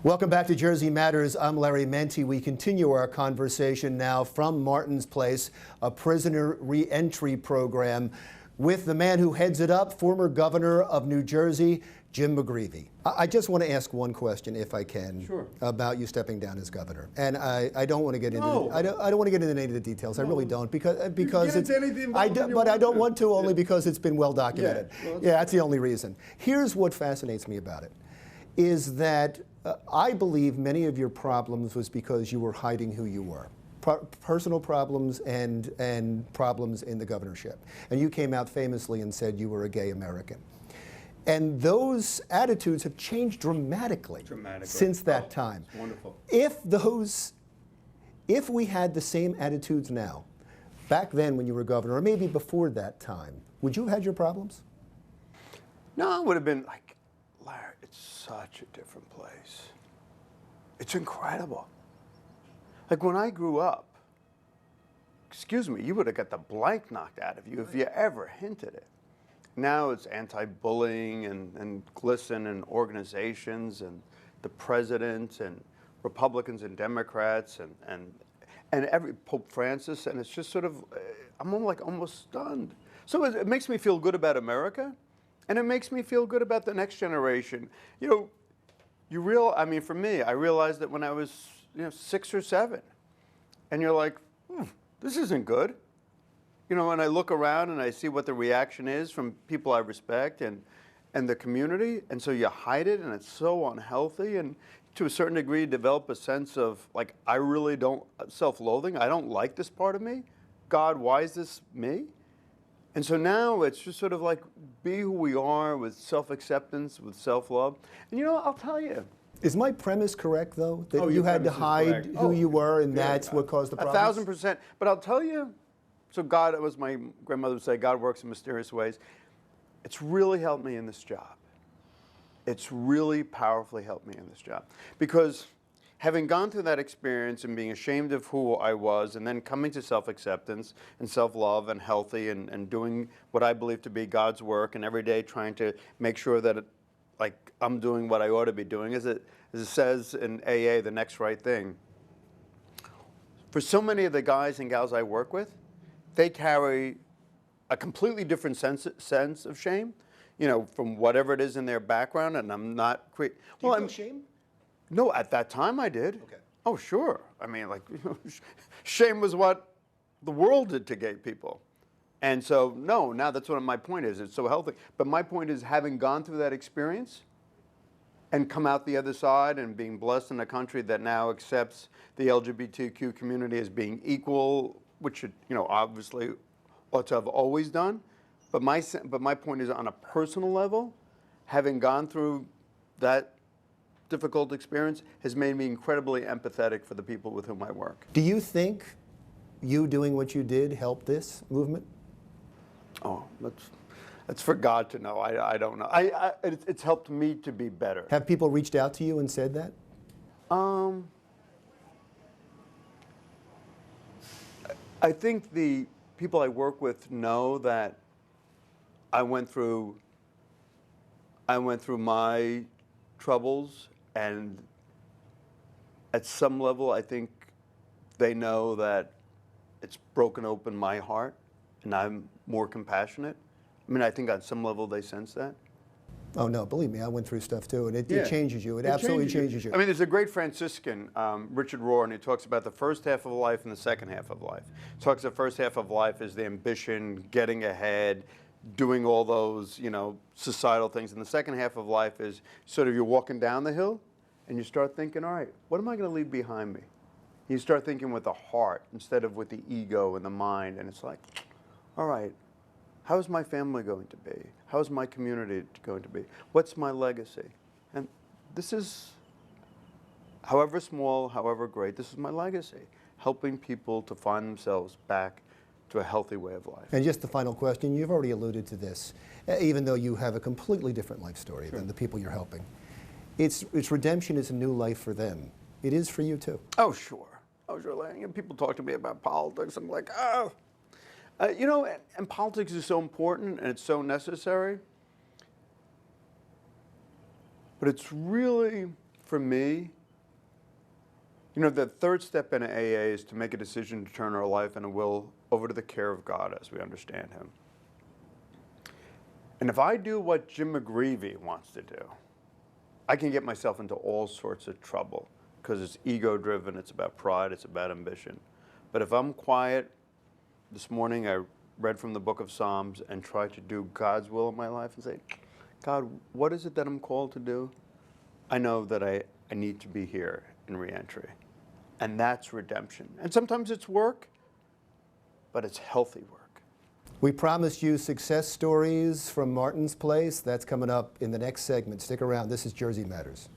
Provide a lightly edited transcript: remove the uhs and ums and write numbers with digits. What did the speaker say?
Welcome back to Jersey Matters. I'm Larry Menti. We continue our conversation now from Martin's Place, a prisoner reentry program, with the man who heads it up, former governor of New Jersey, Jim McGreevey. I just want to ask one question, if I can, Sure. about you stepping down as governor. And I don't want to get into No. I don't want to get into any of the details. I really don't, because get into anything but I don't want to, only because it's been well documented. Yeah, well, Yeah, that's the only reason. Here's what fascinates me about it, is that I believe many of your problems was because you were hiding who you were. Personal problems and problems in the governorship. And you came out famously and said you were a gay American. And those attitudes have changed dramatically since that time. It's wonderful. If we had the same attitudes now, back then when you were governor, or maybe before that time, would you have had your problems? No, it would have been like, Larry, it's such a different place. It's incredible. Like when I grew up, excuse me, you would have got the blank knocked out of you if you ever hinted it. Now it's anti-bullying and GLSEN and organizations and the president and Republicans and Democrats and every Pope Francis, and it's just sort of, I'm almost stunned. So it makes me feel good about America, and it makes me feel good about the next generation. You know, I mean, for me, I realized that when I was 6 or 7, and you're like, this isn't good. You know, and I look around and I see what the reaction is from people I respect and the community, and so you hide it, and it's so unhealthy, and to a certain degree develop a sense of, like, I really don't, self-loathing, I don't like this part of me. God, why is this me? And so now it's just sort of like, be who we are with self-acceptance, with self-love. And I'll tell you. Is my premise correct, though? That you had to hide who you were, and that's what caused the problems? 1,000%. But I'll tell you, so God, it was my grandmother would say, God works in mysterious ways. It's really helped me in this job. It's really powerfully helped me in this job. Because having gone through that experience and being ashamed of who I was, and then coming to self-acceptance and self-love and healthy and doing what I believe to be God's work, and every day trying to make sure that I'm doing what I ought to be doing, as it says in AA, the next right thing. For so many of the guys and gals I work with, they carry a completely different sense of shame, from whatever it is in their background, and I'm not... Do you feel shame? No, at that time I did. Okay. Oh, sure. I mean, shame was what the world did to gay people. And so, no, now that's what my point is. It's so healthy. But my point is, having gone through that experience and come out the other side and being blessed in a country that now accepts the LGBTQ community as being equal, which it, obviously ought to have always done. But my point is, on a personal level, having gone through that difficult experience has made me incredibly empathetic for the people with whom I work. Do you think you doing what you did helped this movement? Oh, that's for God to know. I don't know. It's helped me to be better. Have people reached out to you and said that? I think the people I work with know that I went through my troubles, and at some level I think they know that it's broken open my heart and I'm more compassionate. I mean, I think on some level they sense that. Oh, no, believe me, I went through stuff too, and it changes you. It absolutely changes you. I mean, there's a great Franciscan, Richard Rohr, and he talks about the first half of life and the second half of life. He talks the first half of life is the ambition, getting ahead, doing all those, societal things. And the second half of life is sort of you're walking down the hill, and you start thinking, all right, what am I going to leave behind me? You start thinking with the heart instead of with the ego and the mind, and it's like, all right, how is my family going to be? How is my community going to be? What's my legacy? And this is, however small, however great, this is my legacy, helping people to find themselves back to a healthy way of life. And just the final question, you've already alluded to this, even though you have a completely different life story than the people you're helping. It's redemption is a new life for them. It is for you too. Oh, sure. Oh, sure. People talk to me about politics. I'm like, oh. And politics is so important and it's so necessary. But it's really, for me, you know, the third step in AA is to make a decision to turn our life and a will over to the care of God as we understand Him. And if I do what Jim McGreevey wants to do, I can get myself into all sorts of trouble because it's ego-driven, it's about pride, it's about ambition. But if I'm quiet, this morning I read from the book of Psalms and tried to do God's will in my life and say, God, what is it that I'm called to do? I know that I need to be here in reentry. And that's redemption. And sometimes it's work, but it's healthy work. We promised you success stories from Martin's Place. That's coming up in the next segment. Stick around. This is Jersey Matters.